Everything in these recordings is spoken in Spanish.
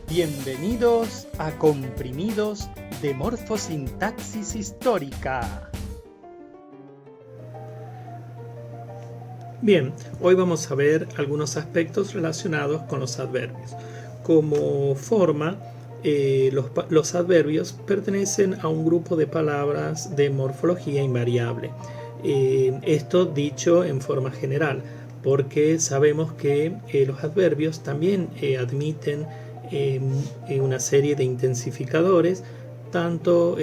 Bienvenidos a Comprimidos de Morfosintaxis Histórica. Bien, hoy vamos a ver algunos aspectos relacionados con los adverbios. Como forma, los adverbios pertenecen a un grupo de palabras de morfología invariable. Esto dicho en forma general, porque sabemos que los adverbios también admiten una serie de intensificadores, tanto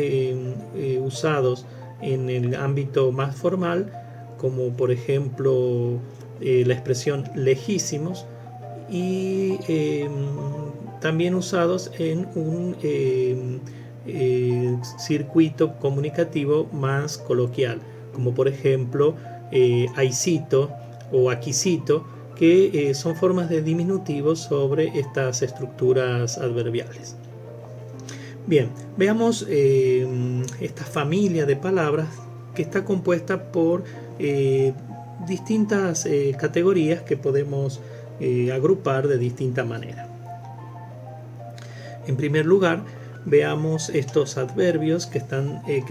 usados en el ámbito más formal, como por ejemplo la expresión lejísimos, y también usados en un circuito comunicativo más coloquial, como por ejemplo aicito o aquicito, que son formas de diminutivo sobre estas estructuras adverbiales. Bien, veamos esta familia de palabras que está compuesta por distintas categorías que podemos agrupar de distinta manera. En primer lugar, veamos estos adverbios que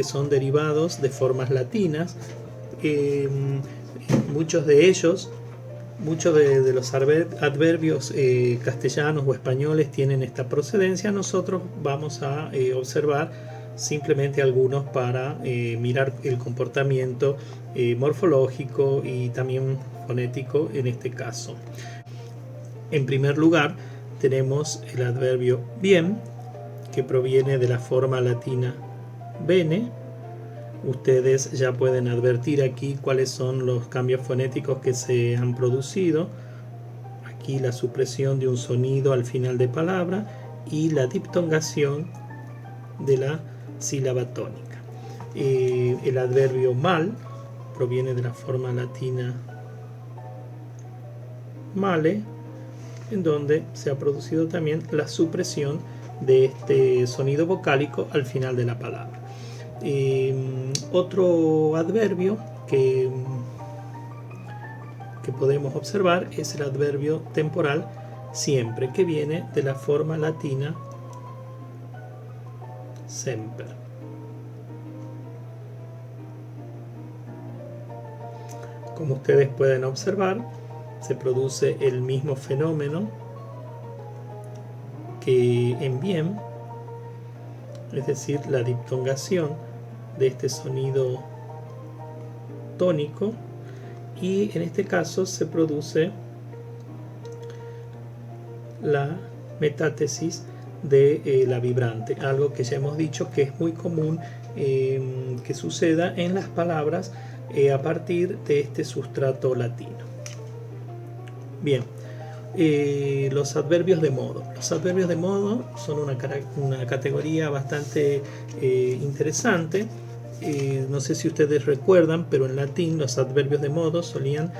son derivados de formas latinas. Muchos de los adverbios castellanos o españoles tienen esta procedencia. Nosotros vamos a observar simplemente algunos para mirar el comportamiento morfológico y también fonético en este caso. En primer lugar, tenemos el adverbio bien, que proviene de la forma latina bene. Ustedes ya pueden advertir aquí cuáles son los cambios fonéticos que se han producido. Aquí la supresión de un sonido al final de palabra y la diptongación de la sílaba tónica. El adverbio mal proviene de la forma latina male, en donde se ha producido también la supresión de este sonido vocálico al final de la palabra. Otro adverbio que podemos observar es el adverbio temporal siempre, que viene de la forma latina semper. Como ustedes pueden observar, se produce el mismo fenómeno que en bien, es decir, la diptongación de este sonido tónico, y en este caso se produce la metátesis de la vibrante, algo que ya hemos dicho que es muy común que suceda en las palabras a partir de este sustrato latino. Bien, los adverbios de modo. Los adverbios de modo son una categoría bastante interesante. No sé si ustedes recuerdan, pero en latín los adverbios de modo solían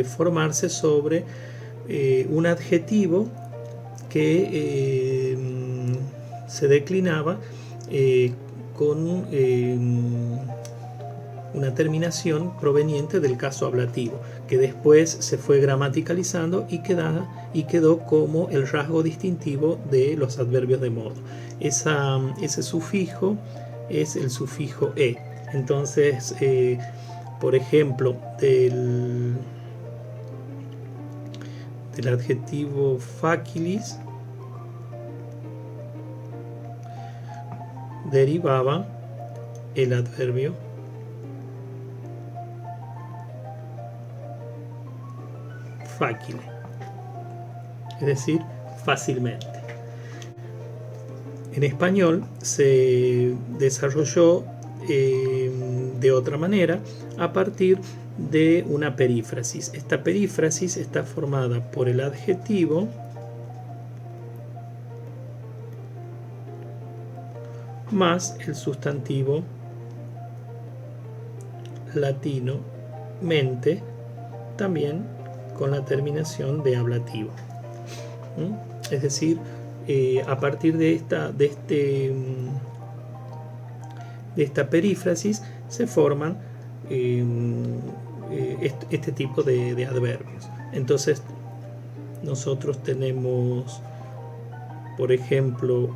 formarse sobre un adjetivo que se declinaba con una terminación proveniente del caso ablativo, que después se fue gramaticalizando y quedó como el rasgo distintivo de los adverbios de modo. Ese sufijo es el sufijo e. Entonces, por ejemplo, del adjetivo facilis derivaba el adverbio facile, es decir, fácilmente. En español se desarrolló de otra manera a partir de una perífrasis. Esta perífrasis está formada por el adjetivo más el sustantivo latino mente, también con la terminación de ablativo. Es decir, a partir de esta perífrasis se forman este tipo de adverbios. Entonces nosotros tenemos por ejemplo,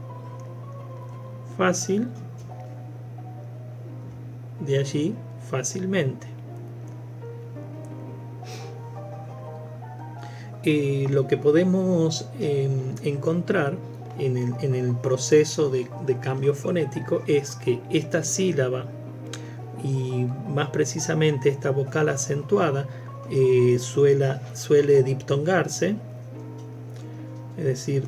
fácil, de allí fácilmente. Lo que podemos encontrar en el proceso de cambio fonético es que esta sílaba, y más precisamente esta vocal acentuada, suele diptongarse, es decir,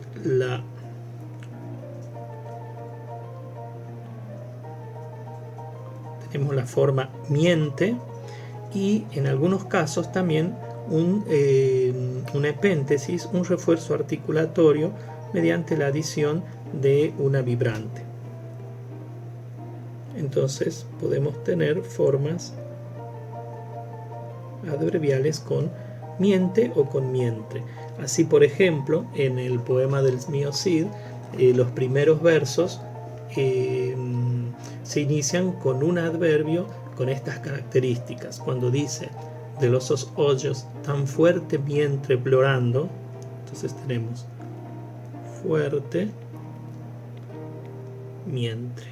tenemos la forma miente, y en algunos casos también una epéntesis, un refuerzo articulatorio mediante la adición de una vibrante. Entonces podemos tener formas adverbiales con miente o con mientre. Así, por ejemplo, en el poema del mío Cid, los primeros versos se inician con un adverbio con estas características. Cuando dice: de los hoyos tan fuerte vientre plorando, entonces tenemos fuerte vientre.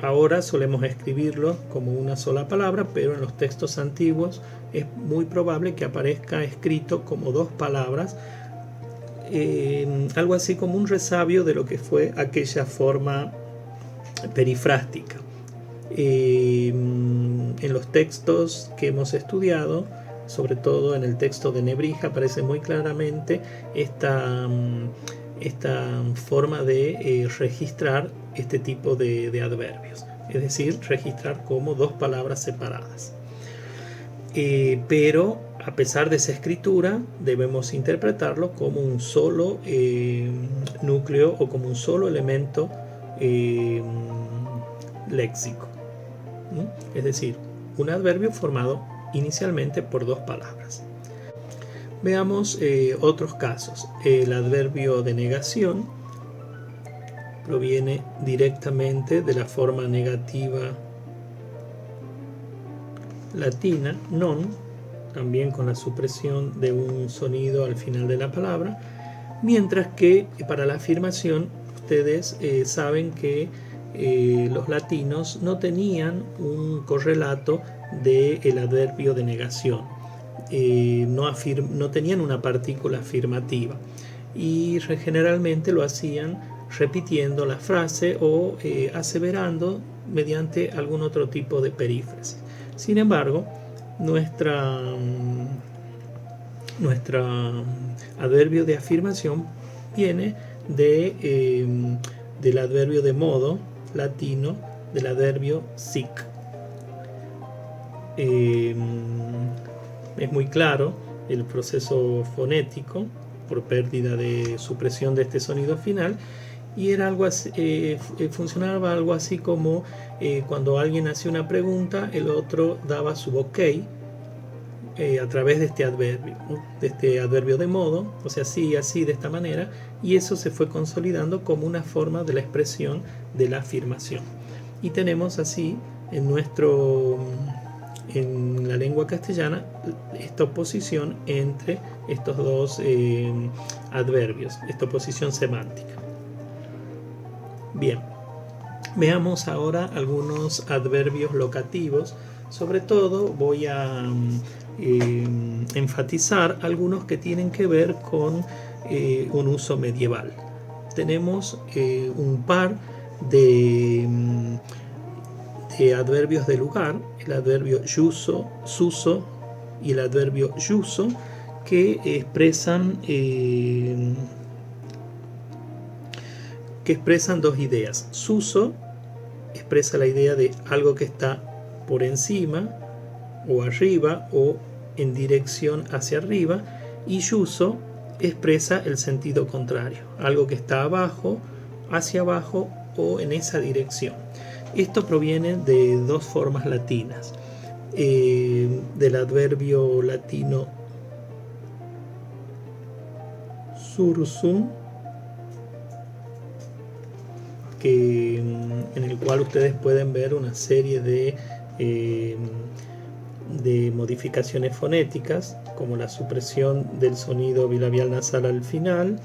Ahora solemos escribirlo como una sola palabra, pero en los textos antiguos es muy probable que aparezca escrito como dos palabras, algo así como un resabio de lo que fue aquella forma perifrástica. En los textos que hemos estudiado, sobre todo en el texto de Nebrija, aparece muy claramente esta forma de registrar este tipo de adverbios, es decir, registrar como dos palabras separadas. Pero a pesar de esa escritura, debemos interpretarlo como un solo núcleo o como un solo elemento léxico. Es decir, un adverbio formado inicialmente por dos palabras. Veamos otros casos. El adverbio de negación proviene directamente de la forma negativa latina, non, también con la supresión de un sonido al final de la palabra, mientras que para la afirmación ustedes saben que los latinos no tenían un correlato del adverbio de negación, no tenían una partícula afirmativa, y generalmente lo hacían repitiendo la frase o aseverando mediante algún otro tipo de perífrasis. Sin embargo, nuestra adverbio de afirmación viene del adverbio de modo latino, del adverbio sic. Es muy claro el proceso fonético por pérdida de supresión de este sonido final, y era algo así, funcionaba algo así como cuando alguien hacía una pregunta, el otro daba su ok a través de este adverbio de modo, o sea, sí, así, de esta manera, y eso se fue consolidando como una forma de la expresión de la afirmación. Y tenemos así en la lengua castellana esta oposición entre estos dos adverbios, esta oposición semántica. Bien, veamos ahora algunos adverbios locativos. Sobre todo voy a enfatizar algunos que tienen que ver con un uso medieval. Tenemos un par de adverbios de lugar, el adverbio iuso, suso y el adverbio iuso, que expresan dos ideas. Suso expresa la idea de algo que está por encima o arriba o en dirección hacia arriba, y iuso expresa el sentido contrario, algo que está abajo, hacia abajo o en esa dirección. Esto proviene de dos formas latinas, del adverbio latino sursum, en el cual ustedes pueden ver una serie de de modificaciones fonéticas, como la supresión del sonido bilabial nasal al final,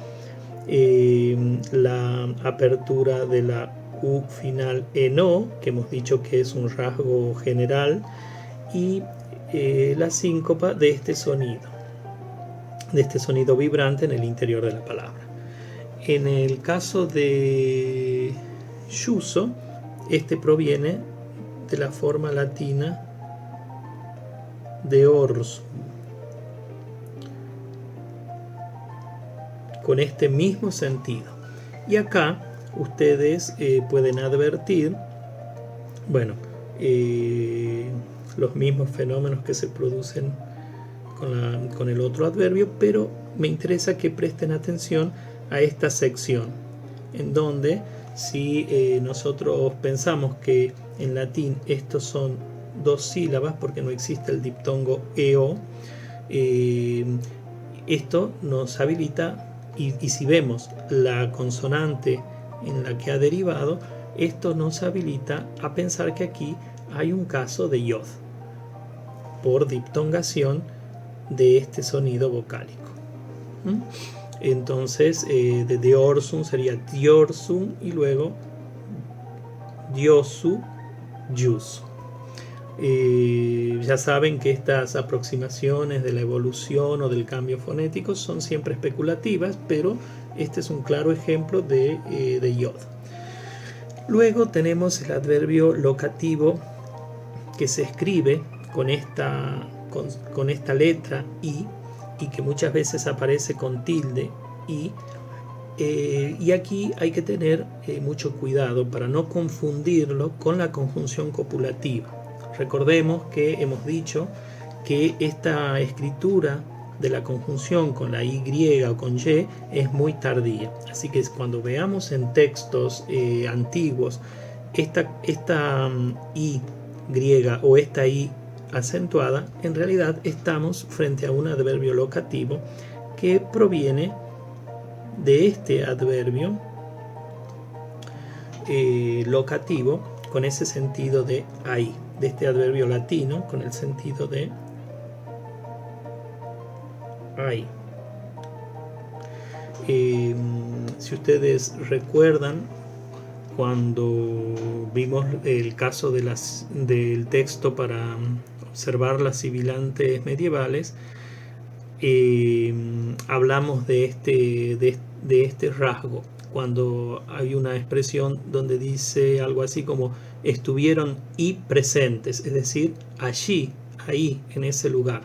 la apertura de la U final en O, que hemos dicho que es un rasgo general, y la síncopa de este sonido vibrante en el interior de la palabra. En el caso de Yuso, este proviene de la forma latina de orsum, con este mismo sentido. Y acá ustedes pueden advertir, bueno, los mismos fenómenos que se producen con el otro adverbio, pero me interesa que presten atención a esta sección, en donde si nosotros pensamos que en latín estos son dos sílabas, porque no existe el diptongo EO, esto nos habilita, y si vemos la consonante en la que ha derivado, esto nos habilita a pensar que aquí hay un caso de yod, por diptongación de este sonido vocálico. Entonces, de diorsum sería diorsum y luego diosu, yus. Ya saben que estas aproximaciones de la evolución o del cambio fonético son siempre especulativas, pero este es un claro ejemplo de yod. Luego tenemos el adverbio locativo, que se escribe con esta letra I, y que muchas veces aparece con tilde I, y aquí hay que tener mucho cuidado para no confundirlo con la conjunción copulativa. Recordemos que hemos dicho que esta escritura de la conjunción con la Y o con Y es muy tardía, así que cuando veamos en textos antiguos esta I griega o esta I acentuada, en realidad estamos frente a un adverbio locativo que proviene de este adverbio locativo con ese sentido de ahí, de este adverbio latino con el sentido de ahí. Si ustedes recuerdan, cuando vimos el caso del texto para observar las sibilantes medievales, hablamos de este rasgo, cuando hay una expresión donde dice algo así como estuvieron y presentes, es decir, allí, ahí, en ese lugar.